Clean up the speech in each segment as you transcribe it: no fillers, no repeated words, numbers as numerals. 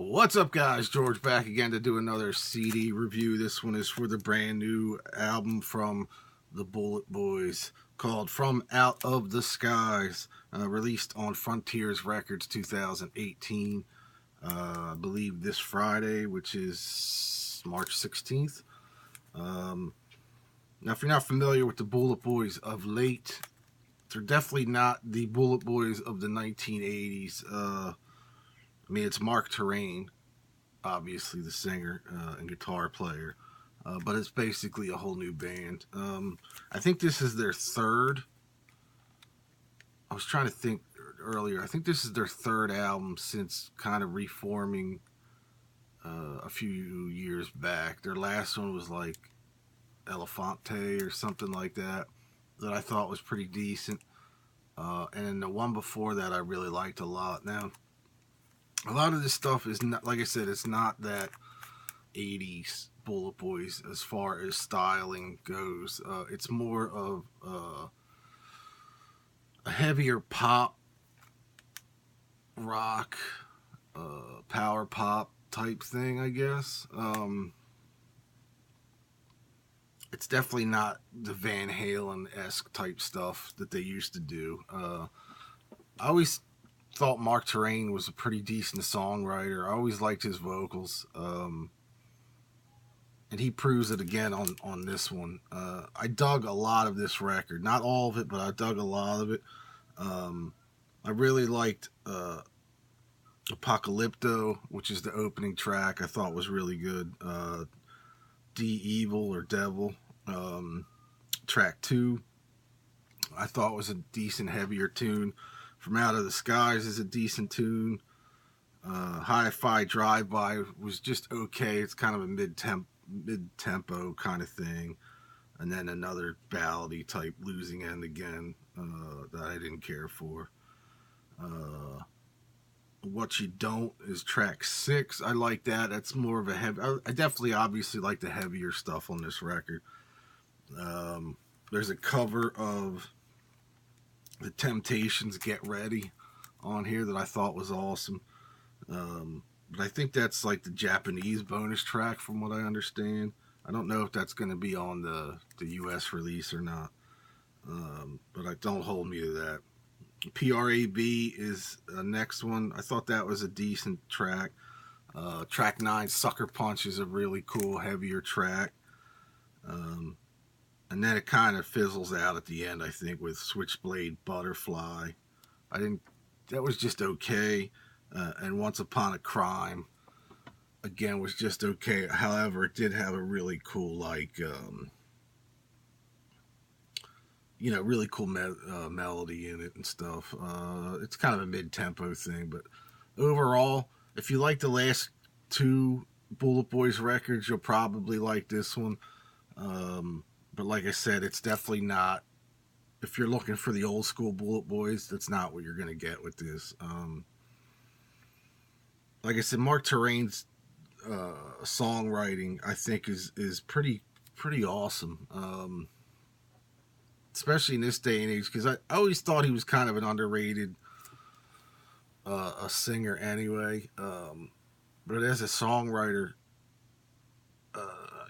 What's up, guys? George back again to do another CD review. This one is for the brand new album from the Bulletboys called From Out of the Skies, released on Frontiers Records 2018, I believe this Friday, which is March 16th. Now, if you're not familiar with the Bulletboys of late, they're definitely not the Bulletboys of the 1980s. I mean, it's Mark Terrain, obviously the singer and guitar player, but it's basically a whole new band. I think this is their third. I was trying to think earlier. I think this is their third album since kind of reforming a few years back. Their last one was like Elefante or something like that I thought was pretty decent. And then the one before that I really liked a lot. Now, a lot of this stuff is not, like I said, it's not that 80s Bulletboys as far as styling goes. It's more of a heavier pop, rock, power pop type thing, I guess. It's definitely not the Van Halen-esque type stuff that they used to do. I always thought Mark Terrain was a pretty decent songwriter. I always liked his vocals, and he proves it again on this one. I dug a lot of this record, not all of it, but I dug a lot of it. I really liked Apocalypto, which is the opening track. I thought was really good. Evil or Devil, track 2, I thought was a decent, heavier tune. From Out of the Skies is a decent tune. Hi-Fi Drive-By was just okay. It's kind of a mid-tempo kind of thing. And then another ballady type Losing End again that I didn't care for. What You Don't is track 6. I like that. That's more of a heavy. I definitely, obviously, like the heavier stuff on this record. There's a cover of The Temptations' Get Ready on here that I thought was awesome. But I think that's like the Japanese bonus track from what I understand. I don't know if that's going to be on the US release or not. But don't hold me to that. PRAB is the next one. I thought that was a decent track. Track 9, Sucker Punch, is a really cool, heavier track. And then it kind of fizzles out at the end, I think, with Switchblade Butterfly. That was just okay. And Once Upon a Crime, again, was just okay. However, it did have a really cool, really cool melody in it and stuff. It's kind of a mid-tempo thing, but overall, if you like the last 2 Bulletboys records, you'll probably like this one. But like I said, it's definitely not, if you're looking for the old school Bulletboys, that's not what you're going to get with this. Like I said, Mark Terrain's songwriting, I think, is pretty awesome. Especially in this day and age, because I always thought he was kind of an underrated a singer anyway. But as a songwriter,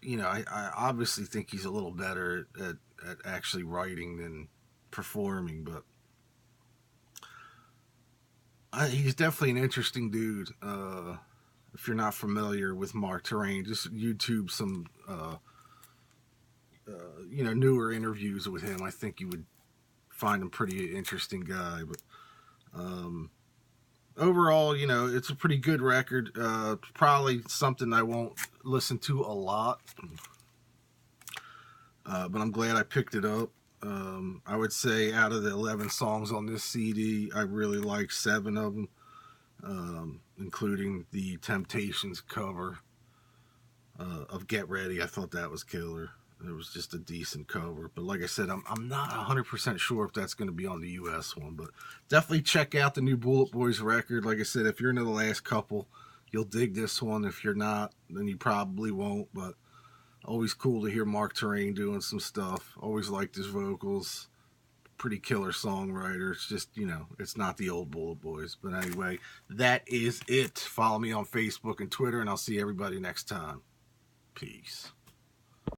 I obviously think he's a little better at actually writing than performing, but he's definitely an interesting dude. If you're not familiar with Mark Terrain, just YouTube some newer interviews with him. I think you would find him pretty interesting guy. But overall, it's a pretty good record. Probably something I won't listen to a lot, but I'm glad I picked it up. I would say out of the 11 songs on this CD, I really like 7 of them, including the Temptations cover of Get Ready. I thought that was killer. It was just a decent cover. But like I said, I'm not 100% sure if that's going to be on the US one. But definitely check out the new Bulletboys record. Like I said, if you're into the last couple, you'll dig this one. If you're not, then you probably won't. But always cool to hear Mark Terrain doing some stuff. Always liked his vocals. pretty killer songwriter. It's just, you know, it's not the old Bulletboys. But anyway, that is it. Follow me on Facebook and Twitter, and I'll see everybody next time. Peace.